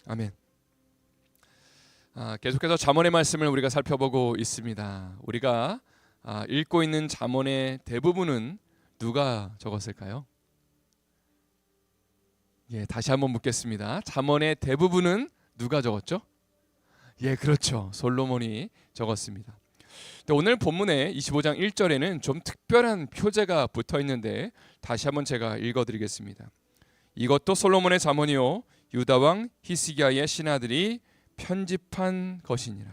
아멘. 계속해서 잠언의 말씀을 우리가 살펴보고 있습니다. 우리가 읽고 있는 잠언의 대부분은 누가 적었을까요? 예, 다시 한번 묻겠습니다. 잠언의 대부분은 누가 적었죠? 예, 그렇죠. 솔로몬이 적었습니다. 근데 오늘 본문의 25장 1절에는 좀 특별한 표제가 붙어 있는데 다시 한번 제가 읽어드리겠습니다. 이것도 솔로몬의 잠언이요 유다 왕 히스기야의 신하들이 편집한 것이니라.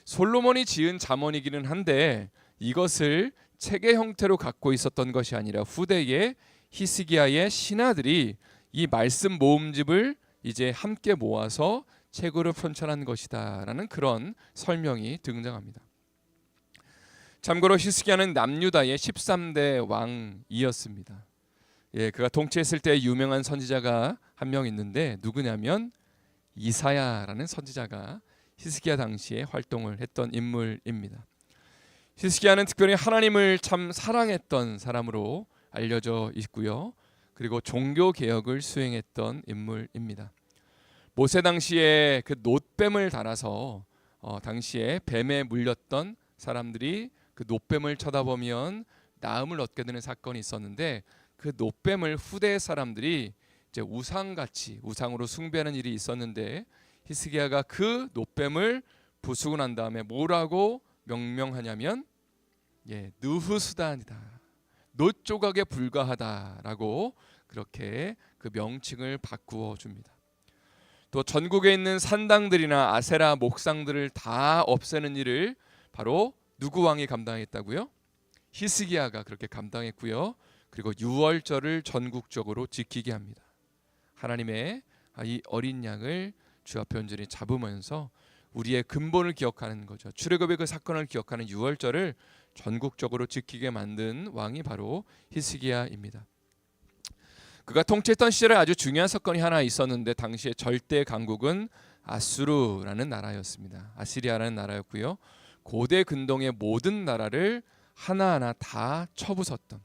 솔로몬이 지은 잠언이기는 한데 이것을 책의 형태로 갖고 있었던 것이 아니라 후대의 히스기야의 신하들이 이 말씀 모음집을 이제 함께 모아서 책으로 편찬한 것이다라는 그런 설명이 등장합니다. 참고로 히스기야는 남유다의 13대 왕이었습니다. 예, 그가 통치했을 때 유명한 선지자가 한 명 있는데 누구냐면 이사야라는 선지자가 히스기야 당시에 활동을 했던 인물입니다. 히스기야는 특별히 하나님을 참 사랑했던 사람으로 알려져 있고요. 그리고 종교 개혁을 수행했던 인물입니다. 모세 당시에 그 놋뱀을 달아서 당시에 뱀에 물렸던 사람들이 그 놋뱀을 쳐다보면 나음을 얻게 되는 사건이 있었는데 그 놋뱀을 후대 사람들이 이제 우상으로 숭배하는 일이 있었는데 히스기야가 그 놋뱀을 부수고 난 다음에 뭐라고 명명하냐면 느후수단이다, 놋 조각에 불과하다라고 그렇게 그 명칭을 바꾸어 줍니다. 또 전국에 있는 산당들이나 아세라 목상들을 다 없애는 일을 바로 누구 왕이 감당했다고요? 히스기야가 그렇게 감당했고요. 그리고 유월절을 전국적으로 지키게 합니다. 하나님의 이 어린 양을 주 앞에 온전히 잡으면서 우리의 근본을 기억하는 거죠. 출애굽의 그 사건을 기억하는 유월절을 전국적으로 지키게 만든 왕이 바로 히스기야입니다. 그가 통치했던 시절에 아주 중요한 사건이 하나 있었는데 당시의 절대 강국은 아수르라는 나라였습니다. 아시리아라는 나라였고요. 고대 근동의 모든 나라를 하나하나 다 쳐부쉈던,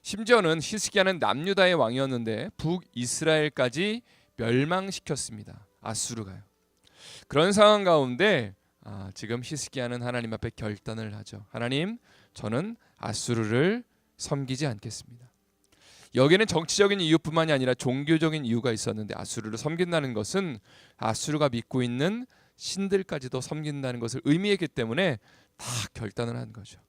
심지어는 히스기야는 남유다의 왕이었는데 북이스라엘까지 멸망시켰습니다. 아수르가요. 그런 상황 가운데 지금 히스기야는 하나님 앞에 결단을 하죠. 하나님, 저는 아수르를 섬기지 않겠습니다. 여기는 정치적인 이유뿐만이 아니라 종교적인 이유가 있었는데 아수르를 섬긴다는 것은 아수르가 믿고 있는 신들까지도 섬긴다는 것을 의미했기 때문에 다 결단을 한 거죠.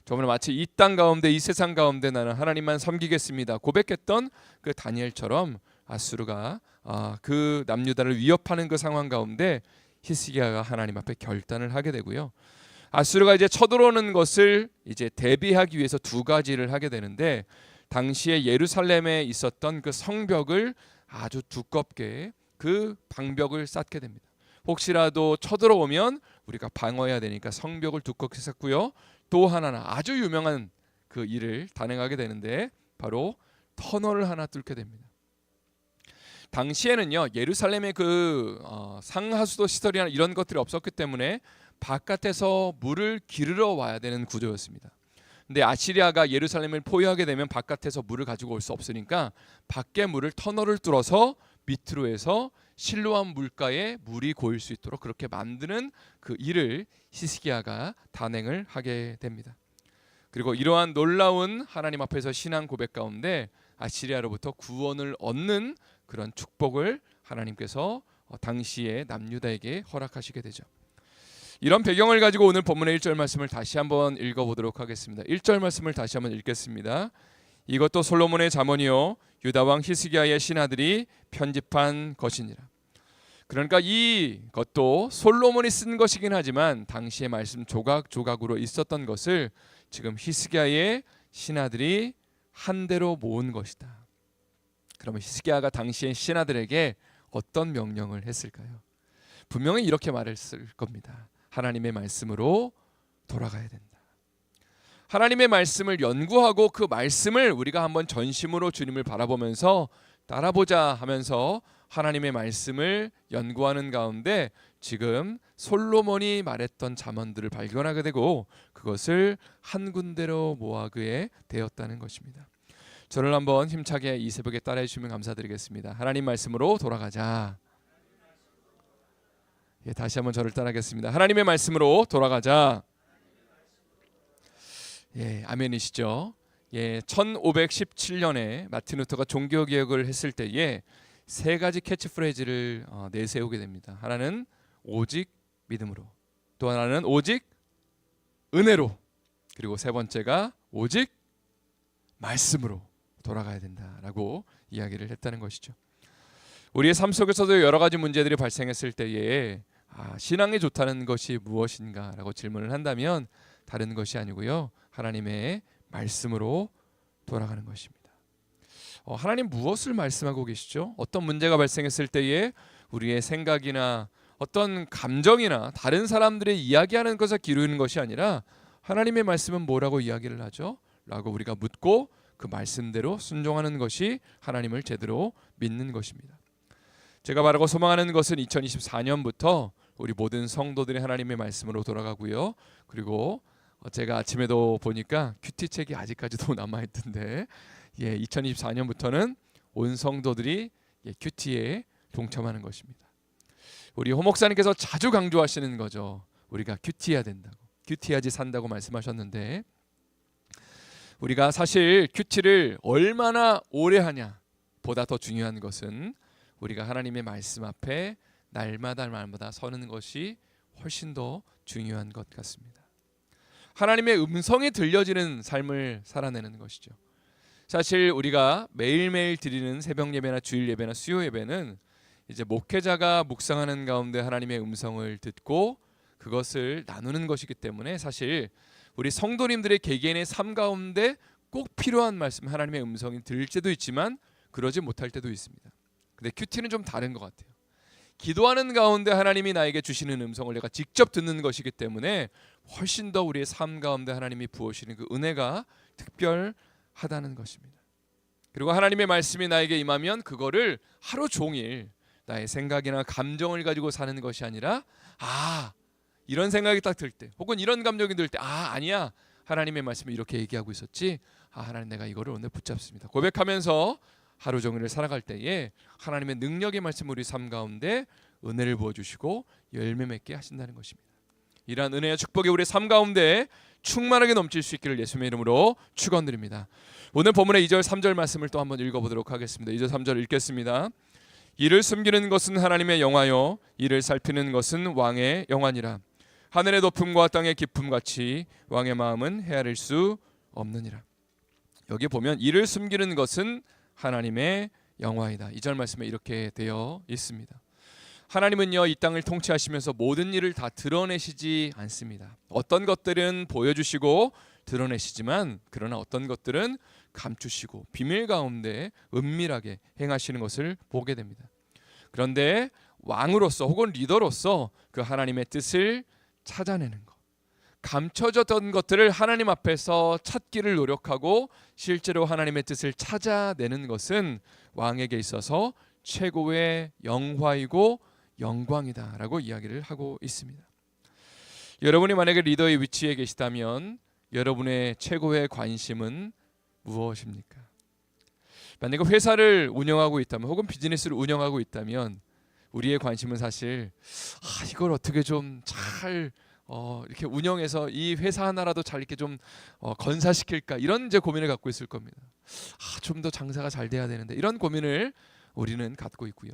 저번에 마치 이 땅 가운데 이 세상 가운데 나는 하나님만 섬기겠습니다 고백했던 그 다니엘처럼 아수르가 그 남유다를 위협하는 그 상황 가운데 히스기야가 하나님 앞에 결단을 하게 되고요. 아수르가 이제 쳐들어오는 것을 이제 대비하기 위해서 두 가지를 하게 되는데 당시에 예루살렘에 있었던 그 성벽을 아주 두껍게 그 방벽을 쌓게 됩니다. 혹시라도 쳐들어오면 우리가 방어해야 되니까 성벽을 두껍게 쌓고요. 또 하나는 아주 유명한 그 일을 단행하게 되는데 바로 터널을 하나 뚫게 됩니다. 당시에는요 예루살렘의 그 상하수도 시설이나 이런 것들이 없었기 때문에 바깥에서 물을 기르러 와야 되는 구조였습니다. 근데 아시리아가 예루살렘을 포위하게 되면 바깥에서 물을 가지고 올 수 없으니까 밖에 물을 터널을 뚫어서 밑으로 해서 실로암 물가에 물이 고일 수 있도록 그렇게 만드는 그 일을 히스기야가 단행을 하게 됩니다. 그리고 이러한 놀라운 하나님 앞에서 신앙 고백 가운데 아시리아로부터 구원을 얻는 그런 축복을 하나님께서 당시에 남유다에게 허락하시게 되죠. 이런 배경을 가지고 오늘 본문의 1절 말씀을 다시 한번 읽어보도록 하겠습니다. 1절 말씀을 다시 한번 읽겠습니다. 이것도 솔로몬의 잠언이요 유다 왕 히스기야의 신하들이 편집한 것이니라. 그러니까 이것도 솔로몬이 쓴 것이긴 하지만 당시의 말씀 조각조각으로 있었던 것을 지금 히스기야의 신하들이 한 대로 모은 것이다. 그러면 히스기야가 당시의 신하들에게 어떤 명령을 했을까요? 분명히 이렇게 말했을 겁니다. 하나님의 말씀으로 돌아가야 된다. 하나님의 말씀을 연구하고 그 말씀을 우리가 한번 전심으로 주님을 바라보면서 따라보자 하면서 하나님의 말씀을 연구하는 가운데 지금 솔로몬이 말했던 잠언들을 발견하게 되고 그것을 한 군데로 모아게 되었다는 것입니다. 저를 한번 힘차게 이 새벽에 따라해 주시면 감사드리겠습니다. 하나님 말씀으로 돌아가자. 다시 한번 저를 따라하겠습니다. 하나님의 말씀으로 돌아가자. 아멘이시죠? 1517년에 마틴 루터가 종교개혁을 했을 때에 세 가지 캐치프레이즈를 내세우게 됩니다. 하나는 오직 믿음으로, 또 하나는 오직 은혜로, 그리고 세 번째가 오직 말씀으로 돌아가야 된다라고 이야기를 했다는 것이죠. 우리의 삶 속에서도 여러 가지 문제들이 발생했을 때에 신앙이 좋다는 것이 무엇인가라고 질문을 한다면 다른 것이 아니고요, 하나님의 말씀으로 돌아가는 것입니다. 하나님 무엇을 말씀하고 계시죠? 어떤 문제가 발생했을 때에 우리의 생각이나 어떤 감정이나 다른 사람들의 이야기하는 것을 기르는 것이 아니라 하나님의 말씀은 뭐라고 이야기를 하죠? 라고 우리가 묻고 그 말씀대로 순종하는 것이 하나님을 제대로 믿는 것입니다. 제가 바라고 소망하는 것은 2024년부터 우리 모든 성도들이 하나님의 말씀으로 돌아가고요. 그리고 제가 아침에도 보니까 큐티책이 아직까지도 남아있던데 2024년부터는 온 성도들이 큐티에 동참하는 것입니다. 우리 호 목사님께서 자주 강조하시는 거죠. 우리가 큐티해야 된다고, 큐티해야지 산다고 말씀하셨는데, 우리가 사실 큐티를 얼마나 오래 하냐 보다 더 중요한 것은 우리가 하나님의 말씀 앞에 날마다 서는 것이 훨씬 더 중요한 것 같습니다. 하나님의 음성이 들려지는 삶을 살아내는 것이죠. 사실 우리가 매일매일 드리는 새벽 예배나 주일 예배나 수요 예배는 이제 목회자가 묵상하는 가운데 하나님의 음성을 듣고 그것을 나누는 것이기 때문에 사실 우리 성도님들의 개개인의 삶 가운데 꼭 필요한 말씀, 하나님의 음성이 들릴 때도 있지만 그러지 못할 때도 있습니다. 근데 큐티는 좀 다른 것 같아요. 기도하는 가운데 하나님이 나에게 주시는 음성을 내가 직접 듣는 것이기 때문에 훨씬 더 우리의 삶 가운데 하나님이 부어주시는 그 은혜가 특별하다는 것입니다. 그리고 하나님의 말씀이 나에게 임하면 그거를 하루 종일 나의 생각이나 감정을 가지고 사는 것이 아니라 이런 생각이 딱 들 때, 혹은 이런 감정이 들 때, 아니야, 하나님의 말씀이 이렇게 얘기하고 있었지, 하나님 내가 이거를 오늘 붙잡습니다 고백하면서 하루 종일을 살아갈 때에 하나님의 능력의 말씀 우리 삶 가운데 은혜를 부어주시고 열매 맺게 하신다는 것입니다. 이러한 은혜와 축복이 우리 삶 가운데 충만하게 넘칠 수 있기를 예수님의 이름으로 축원드립니다. 오늘 본문의 2절 3절 말씀을 또 한번 읽어보도록 하겠습니다. 2절 3절 읽겠습니다. 이를 숨기는 것은 하나님의 영화요 이를 살피는 것은 왕의 영화니라. 하늘의 높음과 땅의 깊음같이 왕의 마음은 헤아릴 수 없느니라. 여기 보면 이를 숨기는 것은 하나님의 영화이다. 2절 말씀에 이렇게 되어 있습니다. 하나님은요 이 땅을 통치하시면서 모든 일을 다 드러내시지 않습니다. 어떤 것들은 보여주시고 드러내시지만 그러나 어떤 것들은 감추시고 비밀 가운데 은밀하게 행하시는 것을 보게 됩니다. 그런데 왕으로서 혹은 리더로서 그 하나님의 뜻을 찾아내는 것, 감춰졌던 것들을 하나님 앞에서 찾기를 노력하고 실제로 하나님의 뜻을 찾아내는 것은 왕에게 있어서 최고의 영화이고 영광이다라고 이야기를 하고 있습니다. 여러분이 만약에 리더의 위치에 계시다면 여러분의 최고의 관심은 무엇입니까? 만약에 회사를 운영하고 있다면 혹은 비즈니스를 운영하고 있다면 우리의 관심은 사실 이걸 어떻게 좀 잘 이렇게 운영해서 이 회사 하나라도 잘 이렇게 좀 건사시킬까 이런 이제 고민을 갖고 있을 겁니다. 좀 더 장사가 잘 돼야 되는데 이런 고민을 우리는 갖고 있고요.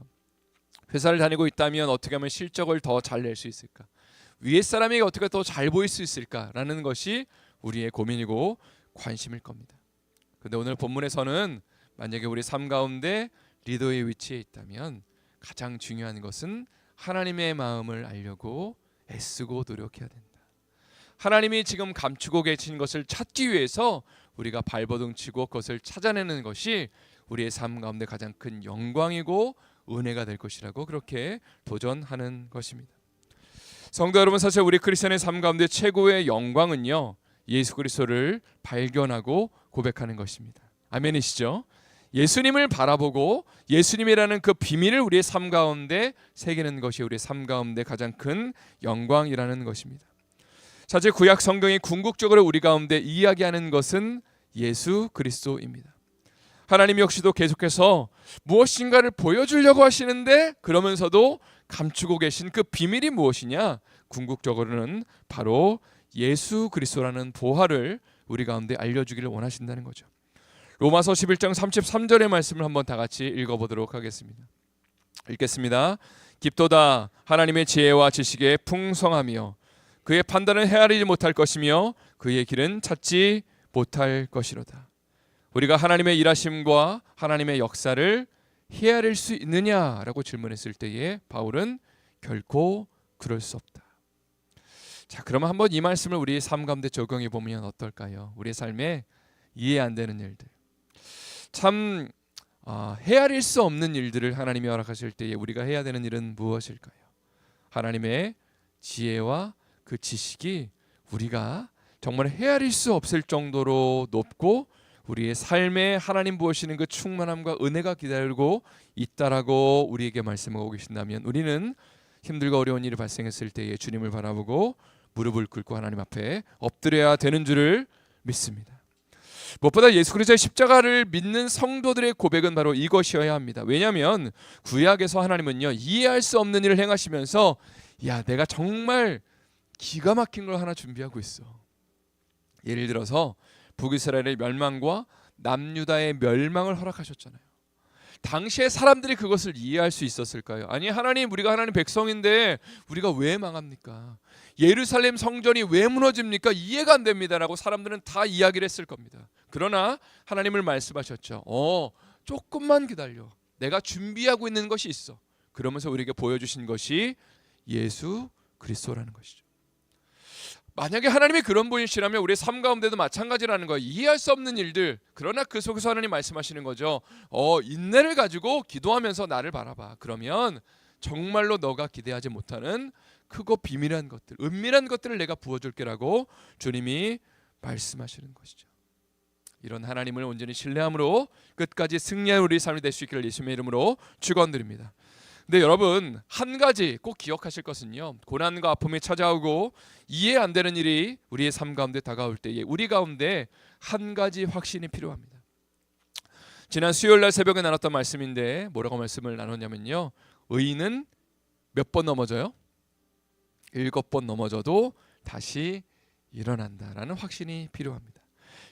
회사를 다니고 있다면 어떻게 하면 실적을 더 잘 낼 수 있을까? 위에 사람에게 어떻게 더 잘 보일 수 있을까라는 것이 우리의 고민이고 관심일 겁니다. 그런데 오늘 본문에서는 만약에 우리 삶 가운데 리더의 위치에 있다면 가장 중요한 것은 하나님의 마음을 알려고 애쓰고 노력해야 된다. 하나님이 지금 감추고 계신 것을 찾기 위해서 우리가 발버둥 치고 그것을 찾아내는 것이 우리의 삶 가운데 가장 큰 영광이고 은혜가 될 것이라고 그렇게 도전하는 것입니다. 성도 여러분, 사실 우리 크리스천의 삶 가운데 최고의 영광은요 예수 그리스도를 발견하고 고백하는 것입니다. 아멘이시죠? 예수님을 바라보고 예수님이라는 그 비밀을 우리의 삶 가운데 새기는 것이 우리의 삶 가운데 가장 큰 영광이라는 것입니다. 사실 구약 성경이 궁극적으로 우리 가운데 이야기하는 것은 예수 그리스도입니다. 하나님 역시도 계속해서 무엇인가를 보여주려고 하시는데 그러면서도 감추고 계신 그 비밀이 무엇이냐? 궁극적으로는 바로 예수 그리스도라는 보화를 우리 가운데 알려주기를 원하신다는 거죠. 로마서 11장 33절의 말씀을 한번 다 같이 읽어보도록 하겠습니다. 읽겠습니다. 깊도다 하나님의 지혜와 지식에 풍성하며 그의 판단은 헤아리지 못할 것이며 그의 길은 찾지 못할 것이로다. 우리가 하나님의 일하심과 하나님의 역사를 헤아릴 수 있느냐라고 질문했을 때에 바울은 결코 그럴 수 없다. 자, 그러면 한번 이 말씀을 우리 삶 가운데 적용해 보면 어떨까요? 우리의 삶에 이해 안 되는 일들, 참 헤아릴 수 없는 일들을 하나님이 허락하실 때에 우리가 해야 되는 일은 무엇일까요? 하나님의 지혜와 그 지식이 우리가 정말 헤아릴 수 없을 정도로 높고 우리의 삶에 하나님 부으시는 그 충만함과 은혜가 기다리고 있다라고 우리에게 말씀하고 계신다면 우리는 힘들고 어려운 일이 발생했을 때에 주님을 바라보고 무릎을 꿇고 하나님 앞에 엎드려야 되는 줄을 믿습니다. 무엇보다 예수 그리스도의 십자가를 믿는 성도들의 고백은 바로 이것이어야 합니다. 왜냐하면 구약에서 하나님은요, 이해할 수 없는 일을 행하시면서 야, 내가 정말 기가 막힌 걸 하나 준비하고 있어. 예를 들어서 북이스라엘의 멸망과 남유다의 멸망을 허락하셨잖아요. 당시에 사람들이 그것을 이해할 수 있었을까요? 아니, 하나님, 우리가 하나님 백성인데 우리가 왜 망합니까? 예루살렘 성전이 왜 무너집니까? 이해가 안 됩니다라고 사람들은 다 이야기를 했을 겁니다. 그러나 하나님을 말씀하셨죠. 조금만 기다려. 내가 준비하고 있는 것이 있어. 그러면서 우리에게 보여주신 것이 예수 그리스도라는 것이죠. 만약에 하나님이 그런 분이시라면 우리의 삶 가운데도 마찬가지라는 거예요. 이해할 수 없는 일들, 그러나 그 속에서 하나님 말씀하시는 거죠. 인내를 가지고 기도하면서 나를 바라봐. 그러면 정말로 너가 기대하지 못하는 크고 비밀한 것들, 은밀한 것들을 내가 부어줄게라고 주님이 말씀하시는 것이죠. 이런 하나님을 온전히 신뢰함으로 끝까지 승리한 우리 삶이 될 수 있기를 예수님의 이름으로 축원드립니다. 근데 여러분, 한 가지 꼭 기억하실 것은요, 고난과 아픔이 찾아오고 이해 안 되는 일이 우리의 삶 가운데 다가올 때에 우리 가운데 한 가지 확신이 필요합니다. 지난 수요일날 새벽에 나눴던 말씀인데 뭐라고 말씀을 나눴냐면요, 의인은 몇 번 넘어져요? 7번 넘어져도 다시 일어난다라는 확신이 필요합니다.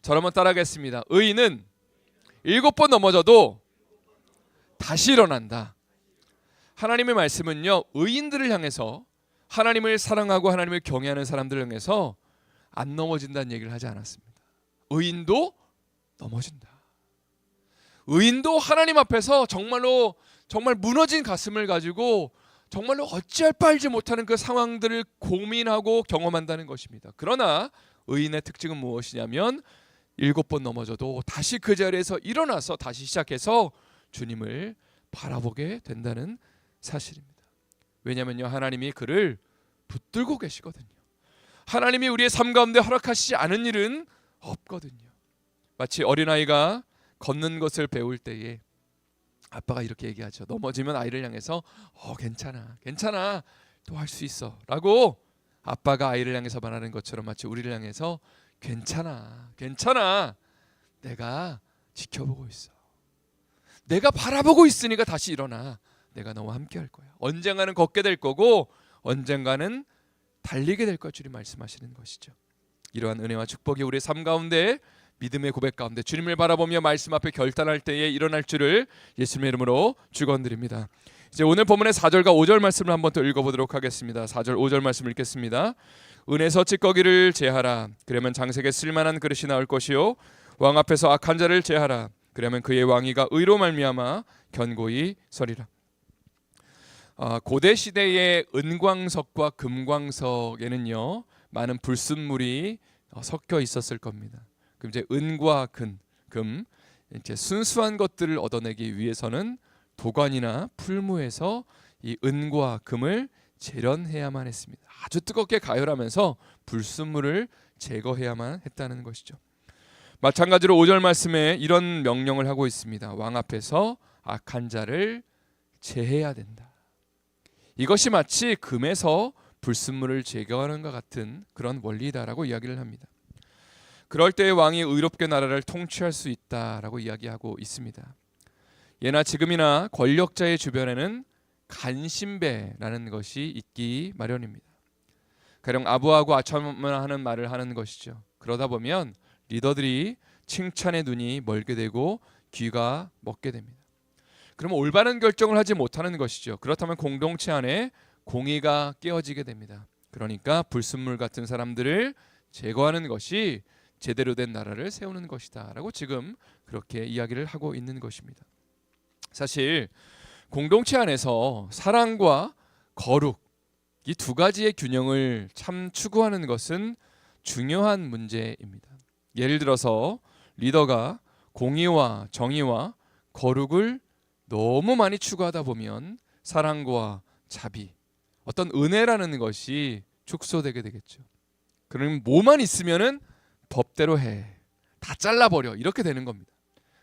저를 한번 따라하겠습니다. 의인은 7번 넘어져도 다시 일어난다. 하나님의 말씀은요, 의인들을 향해서, 하나님을 사랑하고 하나님을 경외하는 사람들을 향해서 안 넘어진다는 얘기를 하지 않았습니다. 의인도 넘어진다. 의인도 하나님 앞에서 정말로 정말 무너진 가슴을 가지고 정말로 어찌할 바 알지 못하는 그 상황들을 고민하고 경험한다는 것입니다. 그러나 의인의 특징은 무엇이냐면 7번 넘어져도 다시 그 자리에서 일어나서 다시 시작해서 주님을 바라보게 된다는 사실입니다. 왜냐하면요, 하나님이 그를 붙들고 계시거든요. 하나님이 우리의 삶 가운데 허락하시지 않은 일은 없거든요. 마치 어린아이가 걷는 것을 배울 때에 아빠가 이렇게 얘기하죠. 넘어지면 아이를 향해서 괜찮아 또 할 수 있어 라고 아빠가 아이를 향해서 말하는 것처럼 마치 우리를 향해서 괜찮아 내가 지켜보고 있어, 내가 바라보고 있으니까 다시 일어나, 내가 너와 함께 할 거야. 언젠가는 걷게 될 거고 언젠가는 달리게 될 거야. 주님 말씀하시는 것이죠. 이러한 은혜와 축복이 우리의 삶 가운데, 믿음의 고백 가운데 주님을 바라보며 말씀 앞에 결단할 때에 일어날 줄을 예수님의 이름으로 축원드립니다. 이제 오늘 본문의 4절과 5절 말씀을 한번 더 읽어보도록 하겠습니다. 4절 5절 말씀을 읽겠습니다. 은에서 찌꺼기를 제하라. 그러면 장색에 쓸만한 그릇이 나올 것이요, 왕 앞에서 악한 자를 제하라. 그러면 그의 왕위가 의로 말미암아 견고히 서리라. 고대 시대의 은광석과 금광석에는요, 많은 불순물이 섞여 있었을 겁니다. 그럼 이제 은과 금, 이제 순수한 것들을 얻어내기 위해서는 도관이나 풀무에서 이 은과 금을 재련해야만 했습니다. 아주 뜨겁게 가열하면서 불순물을 제거해야만 했다는 것이죠. 마찬가지로 5절 말씀에 이런 명령을 하고 있습니다. 왕 앞에서 악한 자를 제해야 된다. 이것이 마치 금에서 불순물을 제거하는 것 같은 그런 원리다라고 이야기를 합니다. 그럴 때 왕이 의롭게 나라를 통치할 수 있다라고 이야기하고 있습니다. 예나 지금이나 권력자의 주변에는 간신배라는 것이 있기 마련입니다. 가령 아부하고 아첨하는 말을 하는 것이죠. 그러다 보면 리더들이 칭찬의 눈이 멀게 되고 귀가 먹게 됩니다. 그러면 올바른 결정을 하지 못하는 것이죠. 그렇다면 공동체 안에 공의가 깨어지게 됩니다. 그러니까 불순물 같은 사람들을 제거하는 것이 제대로 된 나라를 세우는 것이다 라고 지금 그렇게 이야기를 하고 있는 것입니다. 사실 공동체 안에서 사랑과 거룩, 이 두 가지의 균형을 참 추구하는 것은 중요한 문제입니다. 예를 들어서 리더가 공의와 정의와 거룩을 너무 많이 추구하다 보면 사랑과 자비, 어떤 은혜라는 것이 축소되게 되겠죠. 그럼 뭐만 있으면은 법대로 해, 다 잘라버려, 이렇게 되는 겁니다.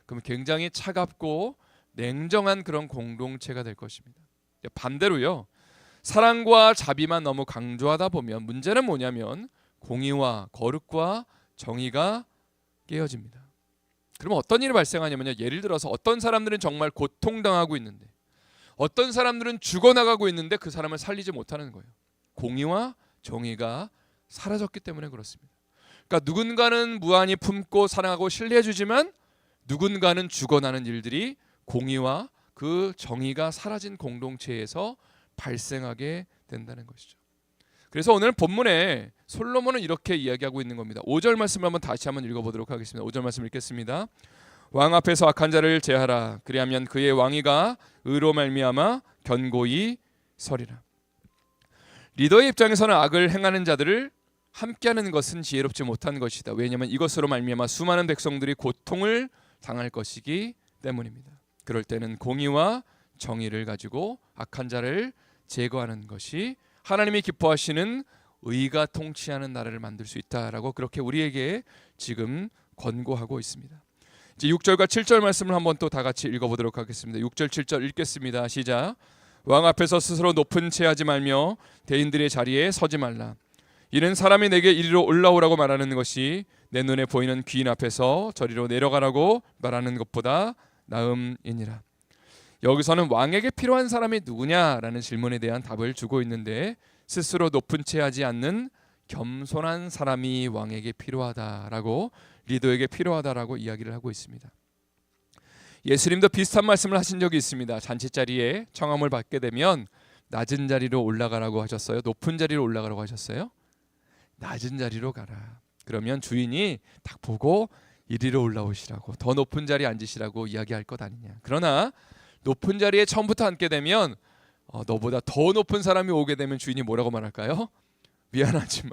그럼 굉장히 차갑고 냉정한 그런 공동체가 될 것입니다. 반대로요, 사랑과 자비만 너무 강조하다 보면 문제는 뭐냐면 공의와 거룩과 정의가 깨어집니다. 그러면 어떤 일이 발생하냐면요, 예를 들어서 어떤 사람들은 정말 고통당하고 있는데, 어떤 사람들은 죽어나가고 있는데 그 사람을 살리지 못하는 거예요. 공의와 정의가 사라졌기 때문에 그렇습니다. 그러니까 누군가는 무한히 품고 사랑하고 신뢰해주지만 누군가는 죽어나는 일들이 공의와 그 정의가 사라진 공동체에서 발생하게 된다는 것이죠. 그래서 오늘 본문에 솔로몬은 이렇게 이야기하고 있는 겁니다. 5절 말씀을 다시 한번 읽어보도록 하겠습니다. 5절 말씀 읽겠습니다. 왕 앞에서 악한 자를 제하라. 그리하면 그의 왕위가 의로 말미암아 견고히 서리라. 리더의 입장에서는 악을 행하는 자들을 함께하는 것은 지혜롭지 못한 것이다. 왜냐하면 이것으로 말미암아 수많은 백성들이 고통을 당할 것이기 때문입니다. 그럴 때는 공의와 정의를 가지고 악한 자를 제거하는 것이 하나님이 기뻐하시는 의가 통치하는 나라를 만들 수 있다라고 그렇게 우리에게 지금 권고하고 있습니다. 이제 6절과 7절 말씀을 한번 또 다 같이 읽어보도록 하겠습니다. 6절 7절 읽겠습니다. 시작. 왕 앞에서 스스로 높은 채 하지 말며 대인들의 자리에 서지 말라. 이는 사람이 내게 이리로 올라오라고 말하는 것이 내 눈에 보이는 귀인 앞에서 저리로 내려가라고 말하는 것보다 나음이니라. 여기서는 왕에게 필요한 사람이 누구냐라는 질문에 대한 답을 주고 있는데, 스스로 높은 채 하지 않는 겸손한 사람이 왕에게 필요하다라고, 리더에게 필요하다라고 이야기를 하고 있습니다. 예수님도 비슷한 말씀을 하신 적이 있습니다. 잔치자리에 청함을 받게 되면 낮은 자리로 올라가라고 하셨어요? 높은 자리로 올라가라고 하셨어요? 낮은 자리로 가라. 그러면 주인이 딱 보고 이리로 올라오시라고, 더 높은 자리에 앉으시라고 이야기할 것 아니냐. 그러나 높은 자리에 처음부터 앉게 되면 너보다 더 높은 사람이 오게 되면 주인이 뭐라고 말할까요? 미안하지만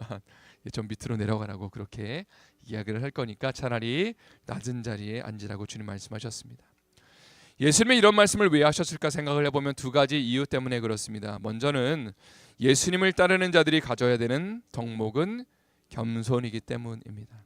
좀 밑으로 내려가라고 그렇게 이야기를 할 거니까 차라리 낮은 자리에 앉으라고 주님 말씀하셨습니다. 예수님이 이런 말씀을 왜 하셨을까 생각을 해보면 두 가지 이유 때문에 그렇습니다. 먼저는 예수님을 따르는 자들이 가져야 되는 덕목은 겸손이기 때문입니다.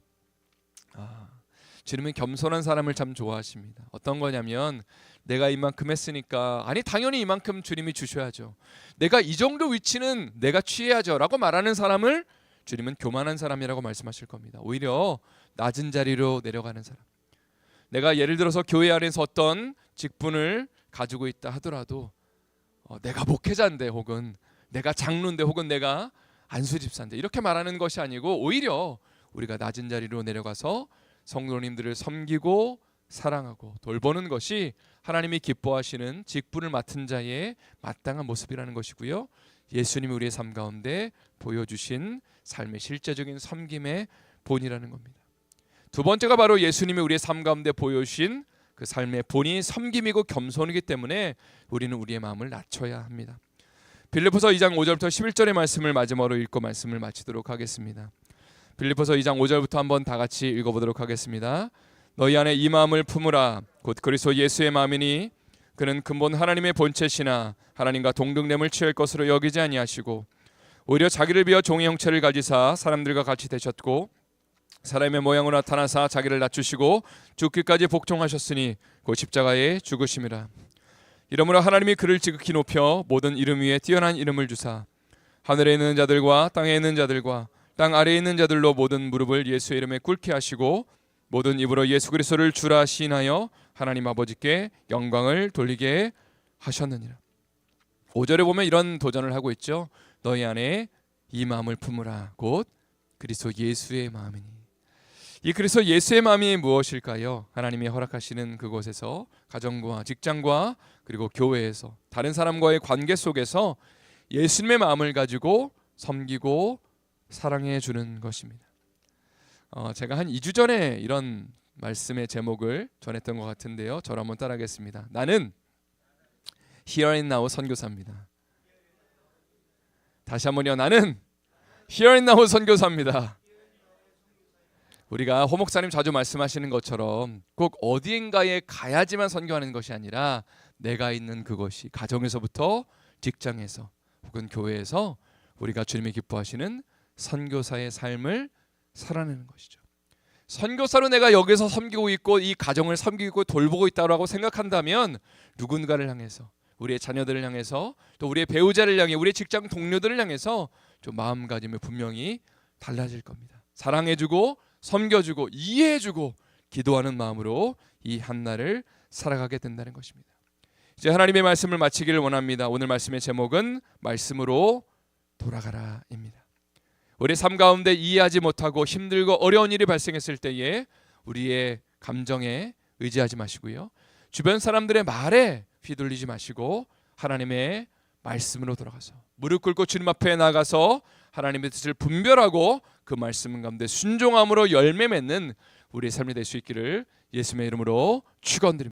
주님은 겸손한 사람을 참 좋아하십니다. 어떤 거냐면, 내가 이만큼 했으니까, 아니 당연히 이만큼 주님이 주셔야죠, 내가 이 정도 위치는 내가 취해야죠 라고 말하는 사람을 주님은 교만한 사람이라고 말씀하실 겁니다. 오히려 낮은 자리로 내려가는 사람, 내가 예를 들어서 교회 안에서 어떤 직분을 가지고 있다 하더라도 내가 목회자인데, 혹은 내가 장로인데, 혹은 내가 안수집사인데 이렇게 말하는 것이 아니고, 오히려 우리가 낮은 자리로 내려가서 성도님들을 섬기고 사랑하고 돌보는 것이 하나님이 기뻐하시는 직분을 맡은 자의 마땅한 모습이라는 것이고요, 예수님이 우리의 삶 가운데 보여주신 삶의 실제적인 섬김의 본이라는 겁니다. 두 번째가 바로 예수님이 우리의 삶 가운데 보여주신 그 삶의 본이 섬김이고 겸손이기 때문에 우리는 우리의 마음을 낮춰야 합니다. 빌립보서 2장 5절부터 11절의 말씀을 마지막으로 읽고 말씀을 마치도록 하겠습니다. 빌립보서 2장 5절부터 한번 다 같이 읽어보도록 하겠습니다. 너희 안에 이 마음을 품으라. 곧 그리스도 예수의 마음이니 그는 근본 하나님의 본체시나 하나님과 동등됨을 취할 것으로 여기지 아니하시고 오히려 자기를 비어 종의 형체를 가지사 사람들과 같이 되셨고 사람의 모양으로 나타나사 자기를 낮추시고 죽기까지 복종하셨으니 곧 십자가에 죽으심이라. 이러므로 하나님이 그를 지극히 높여 모든 이름 위에 뛰어난 이름을 주사 하늘에 있는 자들과 땅에 있는 자들과 땅 아래에 있는 자들로 모든 무릎을 예수의 이름에 꿇게 하시고 모든 입으로 예수 그리스도를 주라 시인하여 하나님 아버지께 영광을 돌리게 하셨느니라. 5절에 보면 이런 도전을 하고 있죠. 너희 안에 이 마음을 품으라. 곧 그리스도 예수의 마음이니. 이 그리스도 예수의 마음이 무엇일까요? 하나님이 허락하시는 그곳에서 가정과 직장과 그리고 교회에서 다른 사람과의 관계 속에서 예수님의 마음을 가지고 섬기고 사랑해 주는 것입니다. 제가 한 2주 전에 이런 말씀의 제목을 전했던 것 같은데요. 저를 한번 따라하겠습니다. 나는 Here and Now 선교사입니다. 다시 한번요. 나는 Here and Now 선교사입니다. 우리가 호 목사님 자주 말씀하시는 것처럼 꼭 어디인가에 가야지만 선교하는 것이 아니라 내가 있는 그것이 가정에서부터 직장에서 혹은 교회에서 우리가 주님이 기뻐하시는 선교사의 삶을 살아내는 것이죠. 선교사로 내가 여기서 섬기고 있고 이 가정을 섬기고 있고 돌보고 있다고 생각한다면 누군가를 향해서 우리의 자녀들을 향해서 또 우리의 배우자를 향해 우리의 직장 동료들을 향해서 좀 마음가짐이 분명히 달라질 겁니다. 사랑해주고 섬겨주고 이해해주고 기도하는 마음으로 이 한날을 살아가게 된다는 것입니다. 이제 하나님의 말씀을 마치기를 원합니다. 오늘 말씀의 제목은 말씀으로 돌아가라입니다. 우리 삶 가운데 이해하지 못하고 힘들고 어려운 일이 발생했을 때에 우리의 감정에 의지하지 마시고요. 주변 사람들의 말에 휘둘리지 마시고 하나님의 말씀으로 돌아가서 무릎 꿇고 주님 앞에 나가서 하나님의 뜻을 분별하고 그 말씀 가운데 순종함으로 열매 맺는 우리의 삶이 될 수 있기를 예수님의 이름으로 축원드립니다.